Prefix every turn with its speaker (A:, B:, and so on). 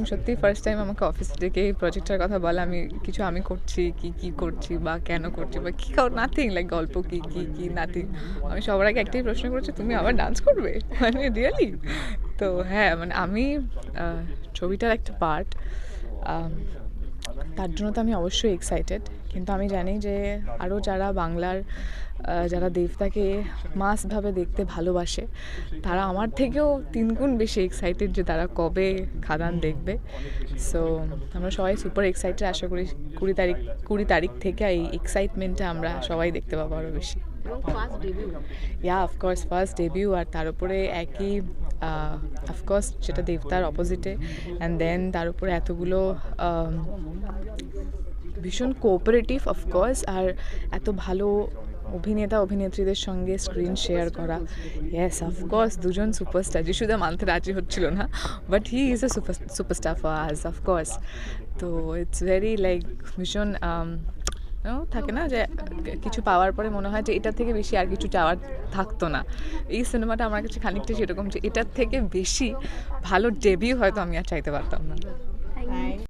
A: সত্যিই first time আমাকে office থেকে এই প্রজেক্টটার কথা বলে, আমি করছি কি করছি বা কেন করছি বা কী নাথিং, লাইক গল্প কি নাথিং। আমি সবার আগে একটাই প্রশ্ন করেছি, তুমি আবার ডান্স করবে, মানে রিয়েলি? তো হ্যাঁ, মানে আমি ছবিটার একটা পার্ট, তার জন্য তো আমি অবশ্যই এক্সাইটেড। কিন্তু আমি জানি যে আরও যারা বাংলার যারা দেবতাকে মাসভাবে দেখতে ভালোবাসে, তারা আমার থেকেও 3 গুণ বেশি এক্সাইটেড যে তারা কবে খাদান দেখবে। সো আমরা সবাই সুপার এক্সাইটেড, আশা করি 20 তারিখ থেকে এই এক্সাইটমেন্টটা আমরা সবাই দেখতে পাবো আরও বেশি। অফকোর্স ফার্স্ট ডেবিউ, আর তার উপরে একই অফকোর্স যেটা দেবতার অপোজিটে, অ্যান্ড দেন তার উপরে এতগুলো ভীষণ কোঅপারেটিভ অফকোর্স, আর এত ভালো অভিনেত্রীদের সঙ্গে স্ক্রিন শেয়ার করা। ইয়েস অফকোর্স, দুজন সুপারস্টার, যিশুদা মানতে রাজি হচ্ছিল না, but he is a superstar for us of course. তো ইটস ভেরি লাইক ভীষণ থাকে না যে কিছু পাওয়ার পরে মনে হয় যে এটার থেকে বেশি আর কিছু চাওয়ার থাকতো না। এই সিনেমাটা আমার কাছে খানিকটা সেরকম, যে এটার থেকে বেশি ভালো ডেবিউ হয়তো আমি আর চাইতে পারতাম না।